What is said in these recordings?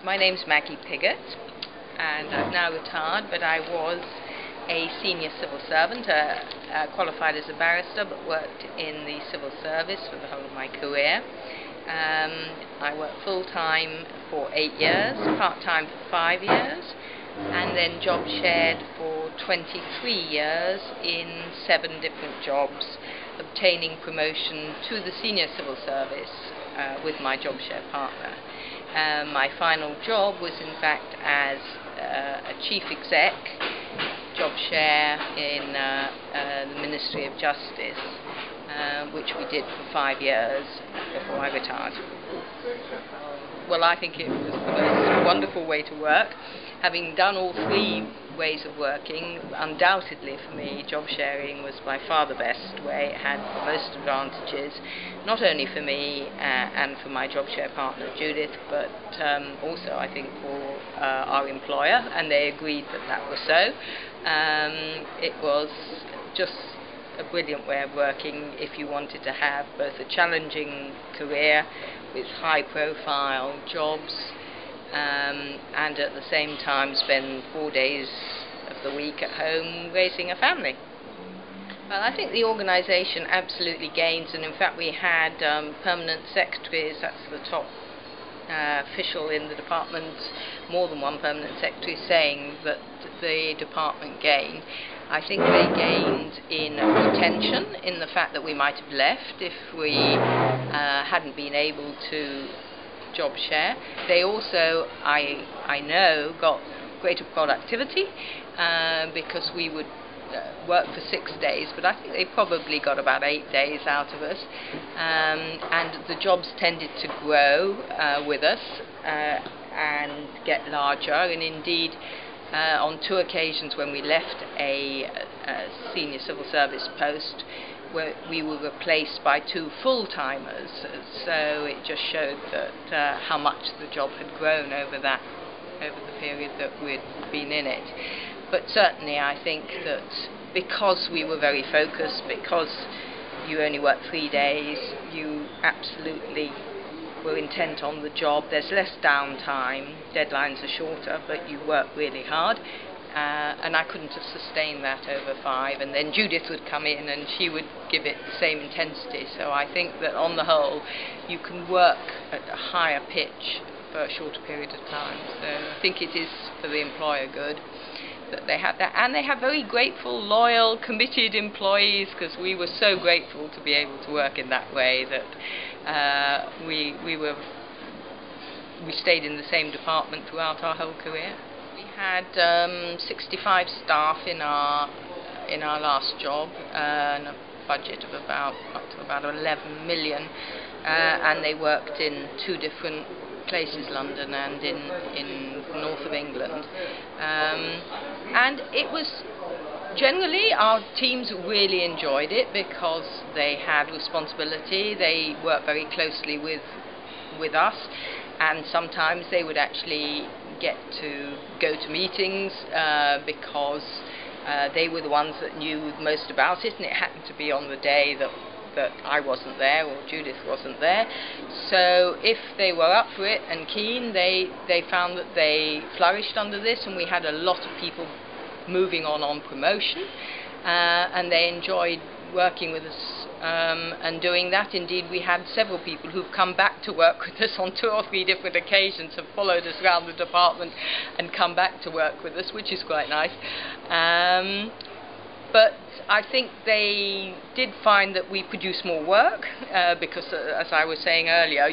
My name's Maggy Pigott, and I've now retired, but I was a senior civil servant, qualified as a barrister, but worked in the civil service for the whole of my career. I worked full-time for 8 years, part-time for 5 years, and then job shared for 23 years in 7 different jobs, obtaining promotion to the senior civil service with my job share partner. My final job was in fact as a chief exec, job share in the Ministry of Justice, which we did for 5 years before I retired. Well, I think it was the most wonderful way to work. Having done all 3 ways of working, undoubtedly for me, job sharing was by far the best way. It had the most advantages, not only for me and for my job share partner Judith, but also I think for our employer, and they agreed that that was so. It was just a brilliant way of working if you wanted to have both a challenging career with high-profile jobs and at the same time spend 4 days of the week at home raising a family. Well, I think the organisation absolutely gains, and in fact we had permanent secretaries, that's the top official in the department, more than one permanent secretary, saying that the department gained. I think they gained in retention, in the fact that we might have left if we hadn't been able to job share. They also, I know, got greater productivity because we would work for 6 days, but I think they probably got about 8 days out of us, and the jobs tended to grow with us and get larger, and indeed on 2 occasions when we left a senior civil service post, where we were replaced by 2 full-timers, so it just showed that how much the job had grown over the period that we'd been in it. But certainly I think that because we were very focused, because you only worked 3 days, you absolutely were intent on the job. There's less downtime, deadlines are shorter, but you work really hard. And I couldn't have sustained that over 5, and then Judith would come in and she would give it the same intensity. So I think that on the whole you can work at a higher pitch for a shorter period of time. So I think it is for the employer good that they have that, and they have very grateful, loyal, committed employees, because we were so grateful to be able to work in that way that we stayed in the same department throughout our whole career. We had 65 staff in our last job, and a budget of up to about 11 million, and they worked in 2 different places, London and in the north of England, and it was generally, our teams really enjoyed it because they had responsibility. They worked very closely with us, and sometimes they would actually get to go to meetings because they were the ones that knew most about it, and it happened to be on the day that I wasn't there or Judith wasn't there. So if they were up for it and keen, they found that they flourished under this, and we had a lot of people moving on promotion, and they enjoyed working with us and doing that. Indeed, we had several people who've come back to work with us on 2 or 3 different occasions, have followed us around the department and come back to work with us, which is quite nice. But I think they did find that we produce more work because, as I was saying earlier,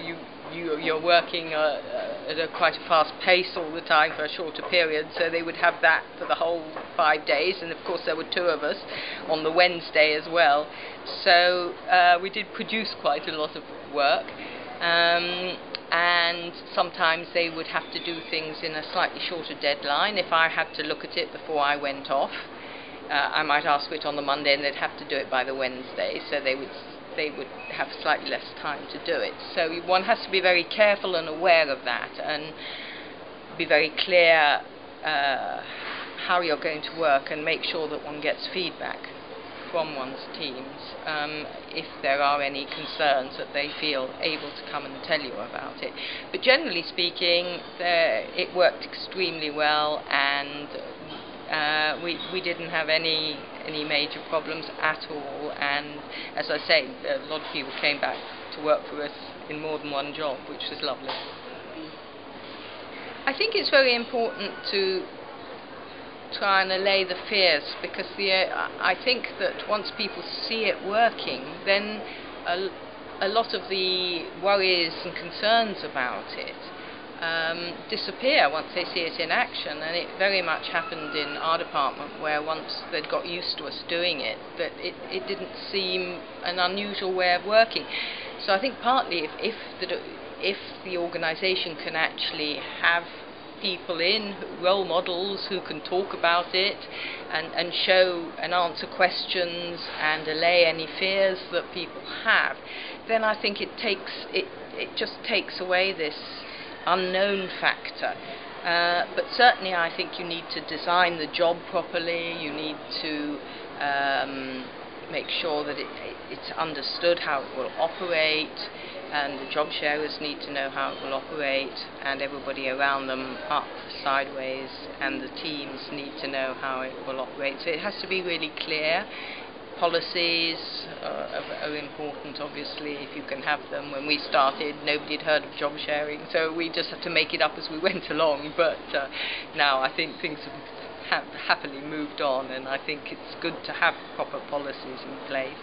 you're working at quite a fast pace all the time for a shorter period, so they would have that for the whole 5 days, and of course there were 2 of us on the Wednesday as well, so we did produce quite a lot of work, and sometimes they would have to do things in a slightly shorter deadline. If I had to look at it before I went off, I might ask for it on the Monday, and they'd have to do it by the Wednesday, so they would have slightly less time to do it. So one has to be very careful and aware of that, and be very clear how you're going to work, and make sure that one gets feedback. from one's teams if there are any concerns that they feel able to come and tell you about it. But generally speaking, it worked extremely well, and we didn't have any major problems at all. And as I say, a lot of people came back to work for us in more than one job, which was lovely. I think it's very important to try and allay the fears, because I think that once people see it working, then a lot of the worries and concerns about it disappear once they see it in action. And it very much happened in our department, where once they'd got used to us doing it, that it didn't seem an unusual way of working. So I think partly if the organisation can actually have people in, role models who can talk about it and show and answer questions and allay any fears that people have, then I think it just takes away this unknown factor. But certainly I think you need to design the job properly. You need to make sure that it's understood how it will operate, and the job sharers need to know how it will operate, and everybody around them, up, sideways, and the teams need to know how it will operate. So it has to be really clear. Policies are important, obviously, if you can have them. When we started, nobody had heard of job sharing, so we just had to make it up as we went along. But now I think things have happily moved on, and I think it's good to have proper policies in place.